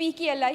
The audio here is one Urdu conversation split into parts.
PKLI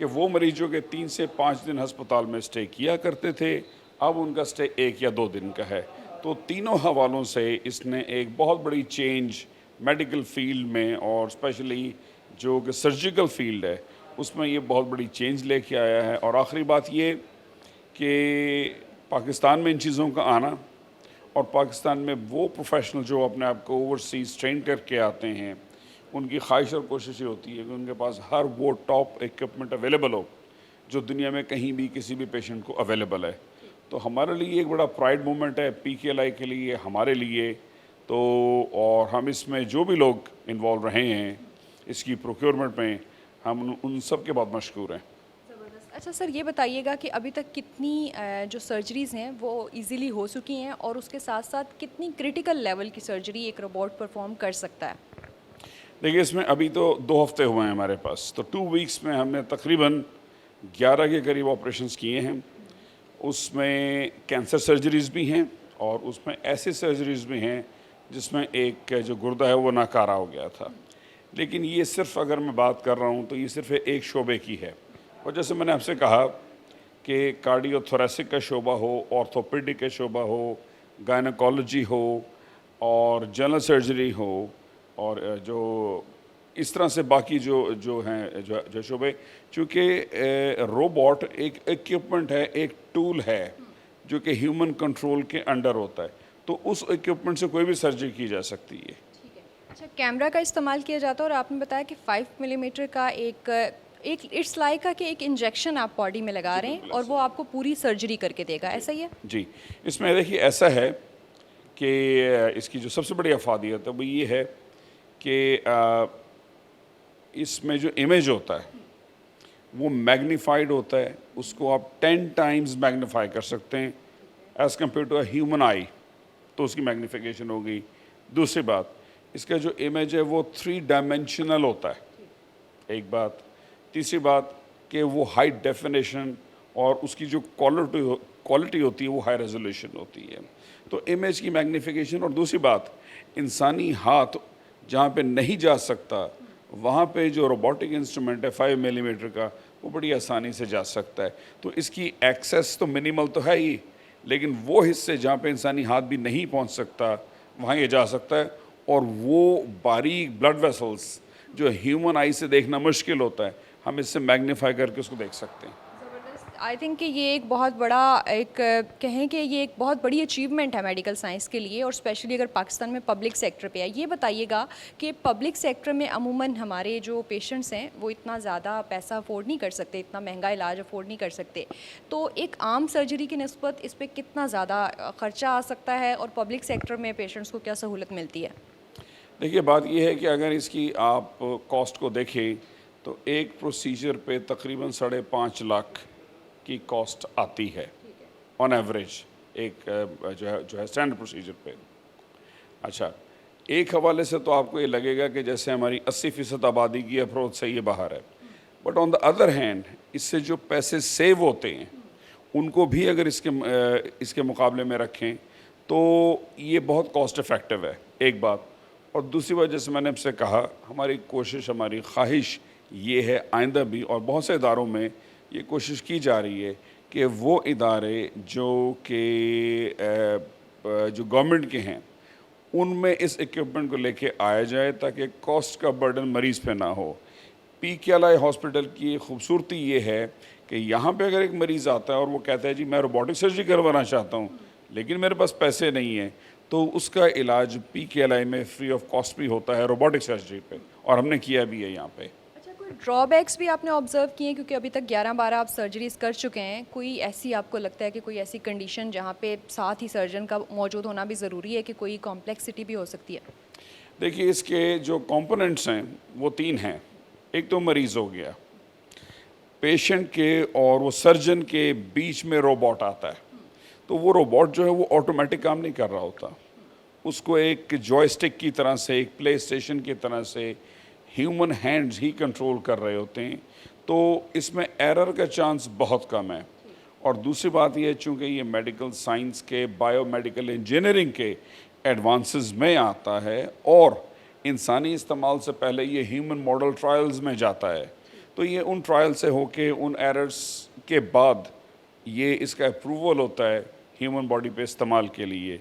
کہ وہ مریض جو کہ 3 سے 5 دن ہسپتال میں اسٹے کیا کرتے تھے اب ان کا اسٹے 1 یا 2 دن کا ہے. تو تینوں حوالوں سے اس نے ایک بہت بڑی چینج میڈیکل فیلڈ میں اور اسپیشلی جو کہ سرجیکل فیلڈ ہے اس میں یہ بہت بڑی چینج لے کے آیا ہے. اور آخری بات یہ کہ پاکستان میں ان چیزوں کا آنا اور پاکستان میں وہ پروفیشنل جو اپنے آپ کو اوورسیز ٹرین کر کے آتے ہیں ان کی خواہش اور کوشش یہ ہوتی ہے کہ ان کے پاس ہر وہ ٹاپ ایکوپمنٹ اویلیبل ہو جو دنیا میں کہیں بھی کسی بھی پیشنٹ کو اویلیبل ہے. تو ہمارے لیے ایک بڑا پرائڈ مومنٹ ہے PKLI کے لیے ہمارے لیے. تو اور ہم اس میں جو بھی لوگ انوالو رہے ہیں اس کی پروکیورمنٹ میں ہم ان سب کے بہت مشکور ہیں. اچھا سر یہ بتائیے گا کہ ابھی تک کتنی جو سرجریز ہیں وہ ایزیلی ہو چکی ہیں اور اس کے ساتھ ساتھ کتنی کریٹیکل لیول کی سرجری ایک روبوٹ پرفارم کر سکتا ہے؟ دیکھیے اس میں ابھی تو 2 ہفتے ہوئے ہیں ہمارے پاس. تو 2 ویکس میں ہم نے تقریباً 11 کے قریب آپریشنز کیے ہیں. اس میں کینسر سرجریز بھی ہیں اور اس میں ایسی سرجریز بھی ہیں جس میں ایک جو گردہ ہے وہ ناکارہ ہو گیا تھا. لیکن یہ صرف اگر میں بات کر رہا ہوں تو یہ صرف ایک شعبے کی ہے. اور جیسے میں نے آپ سے کہا کہ کارڈیو تھوریسک کا شعبہ ہو, آرتھوپیڈک کا شعبہ ہو, گائنیکالوجی ہو اور جنرل سرجری ہو اور جو اس طرح سے باقی جو ہیں جو شعبے, چونکہ روبوٹ ایک ایکوپمنٹ ہے, ایک ٹول ہے جو کہ ہیومن کنٹرول کے انڈر ہوتا ہے, تو اس ایکوپمنٹ سے کوئی بھی سرجری کی جا سکتی ہے. اچھا کیمرہ کا استعمال کیا جاتا ہے اور آپ نے بتایا کہ 5 ملی میٹر کا ایک اٹس لائک کہ ایک انجیکشن آپ باڈی میں لگا رہے ہیں اور وہ آپ کو پوری سرجری کر کے دے گا, ایسا ہی ہے؟ جی اس میں دیکھیے ایسا ہے کہ اس کی جو سب سے بڑی افادیت ہے وہ یہ ہے کہ اس میں جو امیج ہوتا ہے وہ میگنیفائڈ ہوتا ہے, اس کو آپ 10 ٹائمز میگنیفائی کر سکتے ہیں as compare to a human eye, تو اس کی میگنیفیکیشن ہوگی. دوسری بات اس کا جو امیج ہے وہ 3 ڈائمینشنل ہوتا ہے, ایک بات. تیسری بات کہ وہ ہائی ڈیفینیشن اور اس کی جو کوالٹی ہوتی ہے وہ ہائی ریزولوشن ہوتی ہے. تو امیج کی میگنیفیکیشن, اور دوسری بات انسانی ہاتھ جہاں پہ نہیں جا سکتا وہاں پہ جو روبوٹک انسٹرومنٹ ہے 5 ملی میٹر کا وہ بڑی آسانی سے جا سکتا ہے. تو اس کی ایکسیس تو منیمل تو ہے ہی, لیکن وہ حصے جہاں پہ انسانی ہاتھ بھی نہیں پہنچ سکتا وہاں یہ جا سکتا ہے. اور وہ باریک بلڈ ویسلز جو ہیومن آئی سے دیکھنا مشکل ہوتا ہے ہم اس سے میگنیفائی کر کے اس کو دیکھ سکتے ہیں. آئی تھنک کہ یہ ایک بہت بڑا ایک کہیں کہ یہ ایک بہت بڑی اچیومنٹ ہے میڈیکل سائنس کے لیے, اور اسپیشلی اگر پاکستان میں پبلک سیکٹر پہ ہے. یہ بتائیے گا کہ پبلک سیکٹر میں عموماً ہمارے جو پیشنٹس ہیں وہ اتنا زیادہ پیسہ افورڈ نہیں کر سکتے, اتنا مہنگا علاج افورڈ نہیں کر سکتے, تو ایک عام سرجری کی نسبت اس پہ کتنا زیادہ خرچہ آ سکتا ہے اور پبلک سیکٹر میں پیشنٹس کو کیا سہولت ملتی ہے؟ دیکھیے بات یہ ہے کہ اگر اس کی آپ کاسٹ کو دیکھیں تو ایک پروسیجر پہ تقریباً 5.5 لاکھ کی کاسٹ آتی ہے آن ایوریج, ایک جو ہے اسٹینڈرڈ پروسیجر پہ. اچھا ایک حوالے سے تو آپ کو یہ لگے گا کہ جیسے ہماری 80% آبادی کی اپروچ سے یہ باہر ہے, but on the other hand اس سے جو پیسے سیو ہوتے ہیں ان کو بھی اگر اس کے مقابلے میں رکھیں تو یہ بہت کاسٹ افیکٹو ہے, ایک بات. اور دوسری بات جیسے میں نے آپ سے کہا ہماری کوشش, ہماری خواہش یہ ہے آئندہ بھی, اور بہت سے اداروں میں یہ کوشش کی جا رہی ہے کہ وہ ادارے جو کہ جو گورنمنٹ کے ہیں ان میں اس ایکوپمنٹ کو لے کے آیا جائے تاکہ کاسٹ کا برڈن مریض پہ نہ ہو. PKLI ہاسپٹل کی خوبصورتی یہ ہے کہ یہاں پہ اگر ایک مریض آتا ہے اور وہ کہتا ہے جی میں روبوٹک سرجری کروانا چاہتا ہوں لیکن میرے پاس پیسے نہیں ہیں, تو اس کا علاج PKLI میں فری آف کاسٹ بھی ہوتا ہے روبوٹک سرجری پہ, اور ہم نے کیا بھی ہے یہاں پہ. اچھا کوئی ڈرا بیکس بھی آپ نے آبزرو کیے ہیں, کیونکہ ابھی تک 11-12 آپ سرجریز کر چکے ہیں, کوئی ایسی آپ کو لگتا ہے کہ کوئی ایسی کنڈیشن جہاں پہ ساتھ ہی سرجن کا موجود ہونا بھی ضروری ہے کہ کوئی کمپلیکسٹی بھی ہو سکتی ہے؟ دیکھیے اس کے جو کمپوننٹس ہیں وہ 3 ہیں. ایک تو مریض ہو گیا, پیشنٹ کے اور وہ سرجن کے بیچ میں روبوٹ آتا ہے, تو وہ روبوٹ جو ہے وہ آٹومیٹک کام نہیں کر رہا ہوتا, اس کو ایک جوائے اسٹک کی طرح سے, ایک پلے اسٹیشن کی طرح سے ہیومن ہینڈز ہی کنٹرول کر رہے ہوتے ہیں, تو اس میں ایرر کا چانس بہت کم ہے. اور دوسری بات یہ ہے چونکہ یہ میڈیکل سائنس کے بائیو میڈیکل انجینئرنگ کے ایڈوانسز میں آتا ہے اور انسانی استعمال سے پہلے یہ ہیومن ماڈل ٹرائلز میں جاتا ہے, تو تو یہ ان ٹرائل سے ہو کے ان ایررز کے بعد یہ اس کا اپروول ہوتا ہے ہیومن باڈی پہ استعمال کے لیے.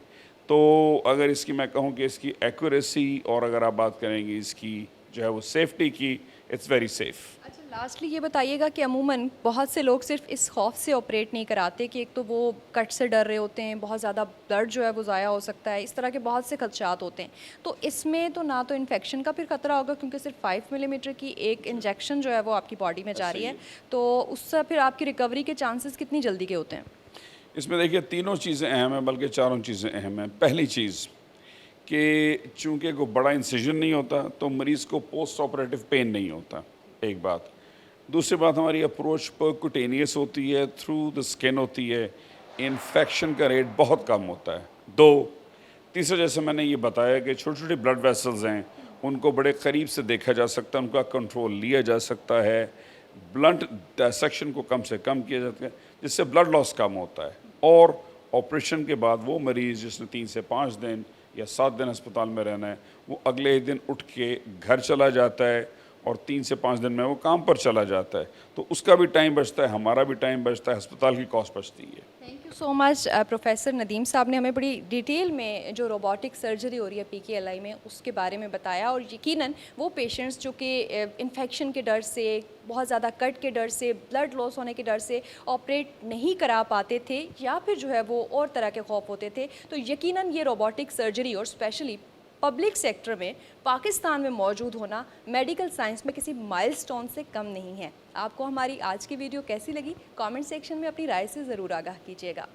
تو اگر اس کی میں کہوں کہ اس کی ایکوریسی اور اگر آپ بات کریں گے اس کی جو ہے وہ سیفٹی کی, اٹس ویری سیف. اچھا لاسٹلی یہ بتائیے گا کہ عموماً بہت سے لوگ صرف اس خوف سے آپریٹ نہیں کراتے کہ ایک تو وہ کٹ سے ڈر رہے ہوتے ہیں, بہت زیادہ بلڈ جو ہے وہ ضائع ہو سکتا ہے, اس طرح کے بہت سے خدشات ہوتے ہیں. تو اس میں تو نہ تو انفیکشن کا پھر خطرہ ہوگا کیونکہ صرف 5 ملی میٹر کی ایک انجیکشن جو ہے وہ آپ کی باڈی میں جا رہی ہے, تو اس سے پھر آپ کی ریکوری کے چانسز کتنی جلدی کے ہوتے ہیں؟ اس میں دیکھیے تینوں چیزیں اہم ہیں, بلکہ چاروں چیزیں اہم ہیں. پہلی چیز کہ چونکہ کوئی بڑا انسیجن نہیں ہوتا تو مریض کو پوسٹ آپریٹو پین نہیں ہوتا, ایک بات. دوسری بات ہماری اپروچ پرکوٹینیس ہوتی ہے, تھرو دا اسکن ہوتی ہے, انفیکشن کا ریٹ بہت کم ہوتا ہے. تیسرا جیسے میں نے یہ بتایا کہ چھوٹی چھوٹی بلڈ ویسلز ہیں, ان کو بڑے قریب سے دیکھا جا سکتا ہے, ان کا کنٹرول لیا جا سکتا ہے, بلنٹ ڈائسیکشن کو کم سے کم کیا جاتا ہے جس سے بلڈ لاس کم ہوتا ہے. اور آپریشن کے بعد وہ مریض جس نے 3 سے 5 دن یا 7 دن ہسپتال میں رہنا ہے, وہ اگلے دن اٹھ کے گھر چلا جاتا ہے اور 3 سے 5 دن میں وہ کام پر چلا جاتا ہے. تو اس کا بھی ٹائم بچتا ہے, ہمارا بھی ٹائم بچتا ہے, ہسپتال کی کاسٹ بچتی ہے. Thank you so much professor Nadeem صاحب نے ہمیں بڑی ڈیٹیل میں جو روبوٹک سرجری ہو رہی ہے PKLI میں اس کے بارے میں بتایا, اور یقیناً وہ پیشنٹس جو کہ انفیکشن کے ڈر سے, بہت زیادہ کٹ کے ڈر سے, بلڈ لاس ہونے کے ڈر سے آپریٹ نہیں کرا پاتے تھے یا پھر جو ہے وہ اور طرح کے خوف ہوتے تھے, تو یقیناً یہ روبوٹک سرجری اور اسپیشلی پبلک سیکٹر میں پاکستان میں موجود ہونا میڈیکل سائنس میں کسی مائل سٹون سے کم نہیں ہے. آپ کو ہماری آج کی ویڈیو کیسی لگی؟ کامنٹ سیکشن میں اپنی رائے سے ضرور آگاہ کیجیے گا.